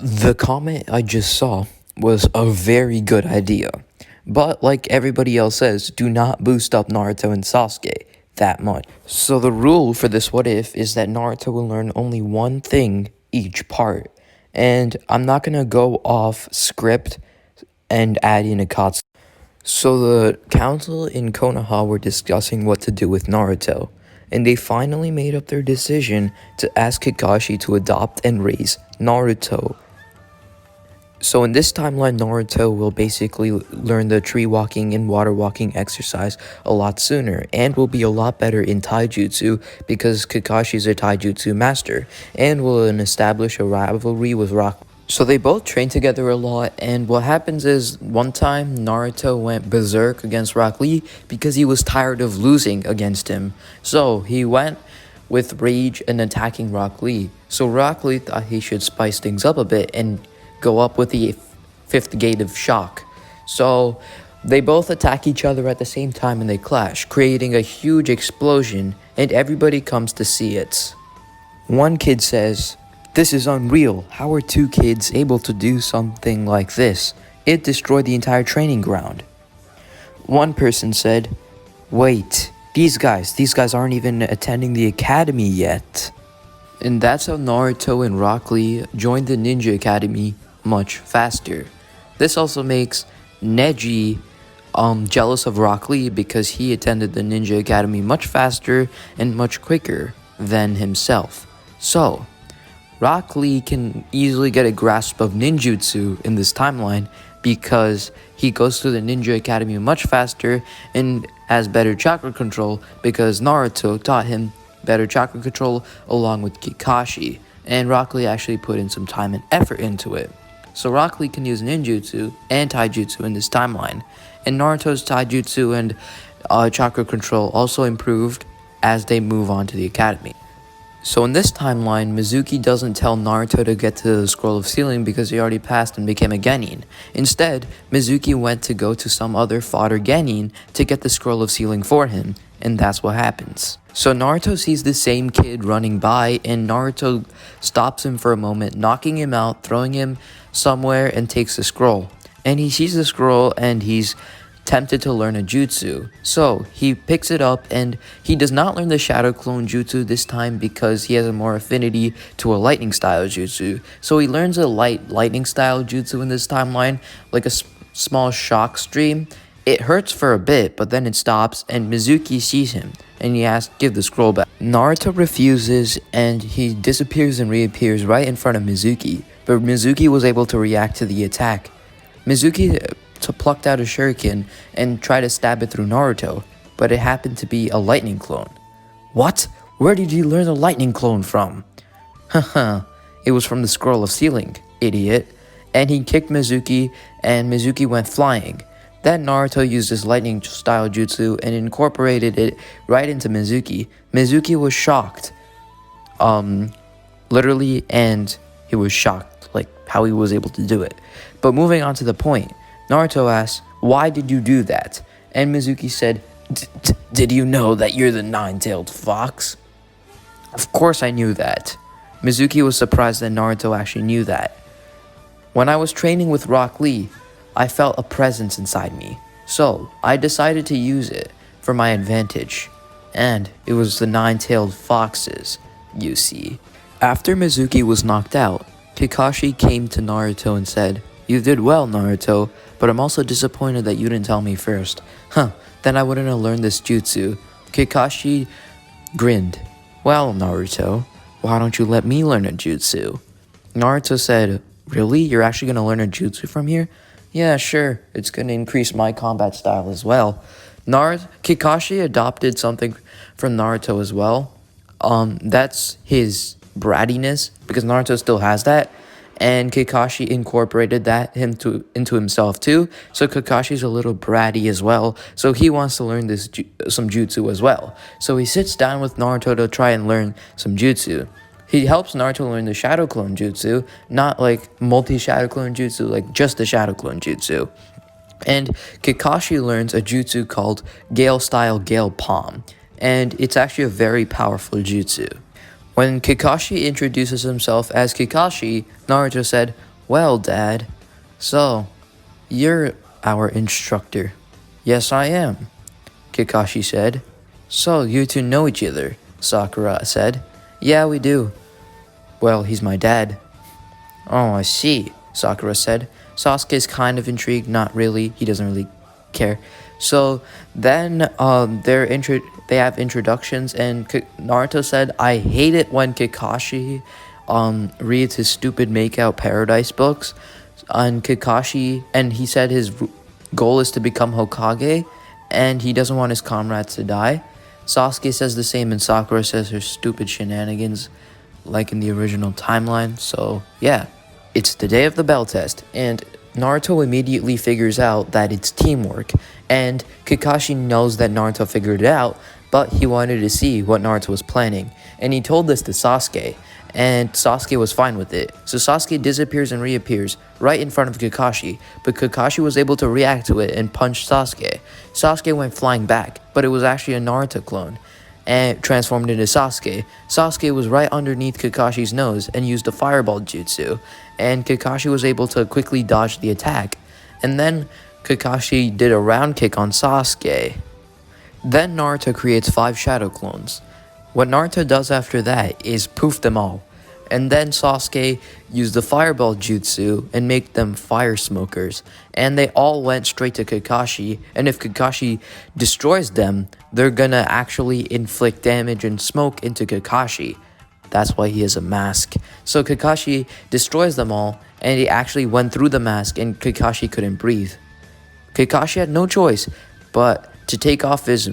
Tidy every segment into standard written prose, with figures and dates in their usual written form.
The comment I just saw was a very good idea. But like everybody else says, do not boost up Naruto and Sasuke that much. So the rule for this what if is that Naruto will learn only one thing each part. And I'm not gonna go off script and add in a Akatsuki. So the council in Konoha were discussing what to do with Naruto, and they finally made up their decision to ask Kakashi to adopt and raise Naruto. So in this timeline, Naruto will basically learn the tree walking and water walking exercise a lot sooner, and will be a lot better in taijutsu because Kakashi is a taijutsu master, and will establish a rivalry with Rock. So they both train together a lot, and what happens is one time Naruto went berserk against Rock Lee because he was tired of losing against him. So he went with rage and attacking Rock Lee. So Rock Lee thought he should spice things up a bit and go up with the fifth gate of shock. So they both attack each other at the same time and they clash, creating a huge explosion, and everybody comes to see it. One kid says, "This is unreal. How are two kids able to do something like this? It destroyed the entire training ground." One person said, "Wait, these guys aren't even attending the academy yet." And that's how Naruto and Rock Lee joined the Ninja Academy much faster. This also makes Neji jealous of Rock Lee because he attended the Ninja Academy much faster and much quicker than himself. So, Rock Lee can easily get a grasp of ninjutsu in this timeline because he goes through the Ninja Academy much faster and has better chakra control because Naruto taught him better chakra control along with Kakashi, and Rock Lee actually put in some time and effort into it. So Rock Lee can use ninjutsu and taijutsu in this timeline, and Naruto's taijutsu and chakra control also improved as they move on to the academy. So in this timeline, Mizuki doesn't tell Naruto to get to the Scroll of Sealing because he already passed and became a Genin. Instead, Mizuki went to go to some other fodder Genin to get the Scroll of Sealing for him, and that's what happens. So Naruto sees the same kid running by, and Naruto stops him for a moment, knocking him out, throwing him somewhere, and takes the scroll. And he sees the scroll and he's tempted to learn a jutsu. So he picks it up, and he does not learn the shadow clone jutsu this time because he has a more affinity to a lightning style jutsu. So he learns a lightning style jutsu in this timeline, like a small shock stream. It hurts for a bit, but then it stops, and Mizuki sees him, and he asks, "Give the scroll back." Naruto refuses, and he disappears and reappears right in front of Mizuki, but Mizuki was able to react to the attack. Mizuki plucked out a shuriken and tried to stab it through Naruto, but it happened to be a lightning clone. "What? Where did you learn the lightning clone from?" "Haha, it was from the Scroll of Sealing, idiot." And he kicked Mizuki, and Mizuki went flying. Then Naruto used his lightning style jutsu and incorporated it right into Mizuki. Mizuki was shocked, literally, and he was shocked, like how he was able to do it. But moving on to the point, Naruto asked, "Why did you do that?" And Mizuki said, "Did you know that you're the nine-tailed fox?" "Of course I knew that." Mizuki was surprised that Naruto actually knew that. "When I was training with Rock Lee, I felt a presence inside me, so I decided to use it for my advantage, and it was the nine-tailed foxes, you see." After Mizuki was knocked out, Kakashi came to Naruto and said, "You did well, Naruto, but I'm also disappointed that you didn't tell me first. Then I wouldn't have learned this jutsu." Kakashi grinned. "Well, Naruto, why don't you let me learn a jutsu?" Naruto said, "Really? You're actually going to learn a jutsu from here?" "Yeah, sure. It's going to increase my combat style as well." Kakashi adopted something from Naruto as well. That's his brattiness, because Naruto still has that. And Kakashi incorporated that into himself too. So Kakashi's a little bratty as well. So he wants to learn some jutsu as well. So he sits down with Naruto to try and learn some jutsu. He helps Naruto learn the Shadow Clone Jutsu, not like multi-Shadow Clone Jutsu, like just the Shadow Clone Jutsu. And Kakashi learns a jutsu called Gale Style Gale Palm, and it's actually a very powerful jutsu. When Kakashi introduces himself as Kakashi, Naruto said, Well, Dad, so you're our instructor. Yes, I am, Kakashi said. So you two know each other, Sakura said. Yeah, we do. Well, he's my dad. Oh, I see, Sakura said. Sasuke's kind of intrigued, not really. He doesn't really care. So then they have introductions, and Naruto said, I hate it when Kakashi reads his stupid Makeout Paradise books. And Kakashi, and he said his goal is to become Hokage, and he doesn't want his comrades to die. Sasuke says the same, and Sakura says her stupid shenanigans, like in the original timeline. So, yeah. It's the day of the bell test, and Naruto immediately figures out that it's teamwork, and Kakashi knows that Naruto figured it out, but he wanted to see what Naruto was planning, and he told this to Sasuke, and Sasuke was fine with it. So Sasuke disappears and reappears right in front of Kakashi, but Kakashi was able to react to it and punch Sasuke. Sasuke went flying back, but it was actually a Naruto clone and transformed into Sasuke. Sasuke was right underneath Kakashi's nose and used the fireball jutsu, and Kakashi was able to quickly dodge the attack. And then Kakashi did a round kick on Sasuke. Then Naruto creates 5 shadow clones. What Naruto does after that is poof them all. And then Sasuke used the fireball jutsu and make them fire smokers. And they all went straight to Kakashi. And if Kakashi destroys them, they're gonna actually inflict damage and smoke into Kakashi. That's why he has a mask. So Kakashi destroys them all, and he actually went through the mask, and Kakashi couldn't breathe. Kakashi had no choice but to take off his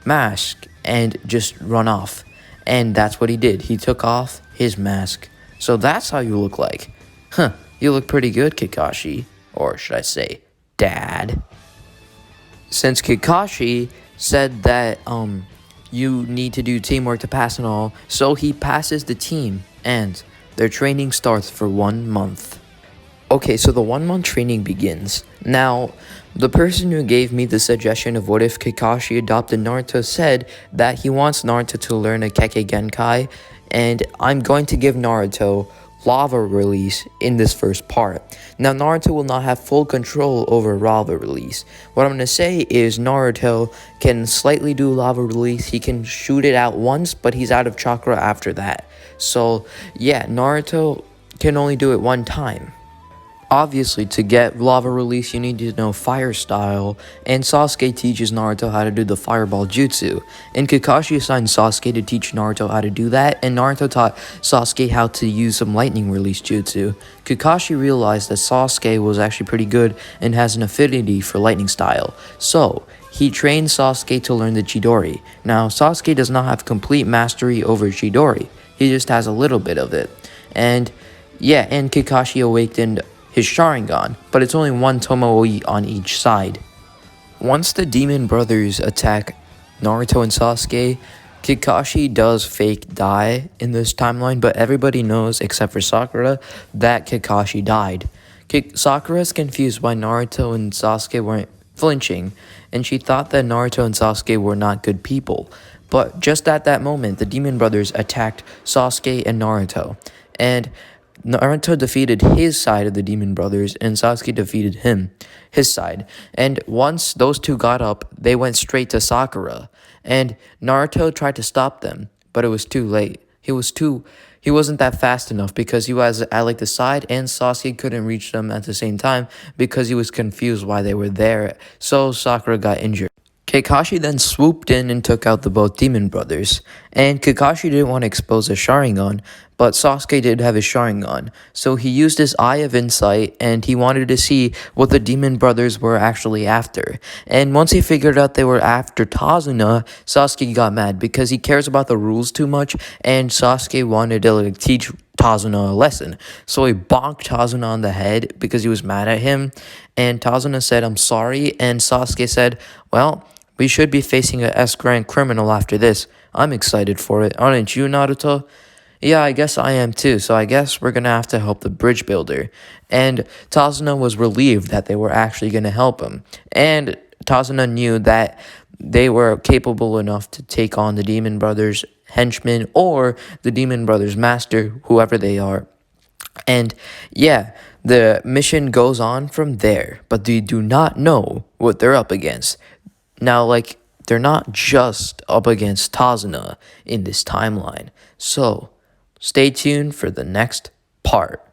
mask and just run off. And that's what he did. He took off his mask. So that's how you look like. Huh, you look pretty good, Kakashi. Or should I say, Dad. Since Kakashi said that, you need to do teamwork to pass and all, so he passes the team, and their training starts for 1 month. Okay, so the 1 month training begins. Now, the person who gave me the suggestion of what if Kakashi adopted Naruto said that he wants Naruto to learn a Kekkei Genkai, and I'm going to give Naruto lava release in this first part. Now, Naruto will not have full control over lava release. What I'm going to say is Naruto can slightly do lava release. He can shoot it out once, but he's out of chakra after that. So, yeah, Naruto can only do it 1 time. Obviously, to get lava release, you need to know fire style, and Sasuke teaches Naruto how to do the fireball jutsu. And Kakashi assigned Sasuke to teach Naruto how to do that, and Naruto taught Sasuke how to use some lightning release jutsu. Kakashi realized that Sasuke was actually pretty good and has an affinity for lightning style, so he trained Sasuke to learn the Chidori. Now, Sasuke does not have complete mastery over Chidori, he just has a little bit of it. And yeah, and Kakashi awakened his Sharingan, but it's only 1 Tomoe on each side. Once the demon brothers attack Naruto and Sasuke, Kakashi does fake die in this timeline, but everybody knows, except for Sakura, that Kakashi died. Sakura's confused why Naruto and Sasuke weren't flinching, and she thought that Naruto and Sasuke were not good people. But just at that moment, the demon brothers attacked Sasuke and Naruto, and Naruto defeated his side of the demon brothers, and Sasuke defeated his side. And once those two got up, they went straight to Sakura. And Naruto tried to stop them, but it was too late. He wasn't that fast enough because he was at like the side, and Sasuke couldn't reach them at the same time because he was confused why they were there. So Sakura got injured. Kakashi then swooped in and took out the both demon brothers, and Kakashi didn't want to expose his Sharingan, but Sasuke did have his Sharingan, so he used his Eye of Insight, and he wanted to see what the demon brothers were actually after. And once he figured out they were after Tazuna, Sasuke got mad because he cares about the rules too much, and Sasuke wanted to teach Tazuna a lesson. So he bonked Tazuna on the head because he was mad at him, and Tazuna said, "I'm sorry," and Sasuke said, "Well, we should be facing a S-Grand criminal after this. I'm excited for it. Aren't you, Naruto?" "Yeah, I guess I am too, so I guess we're gonna have to help the bridge builder." And Tazuna was relieved that they were actually gonna help him. And Tazuna knew that they were capable enough to take on the Demon Brothers' henchmen or the Demon Brothers' master, whoever they are. And yeah, the mission goes on from there, but they do not know what they're up against. Now, like, they're not just up against Tazuna in this timeline. So, stay tuned for the next part.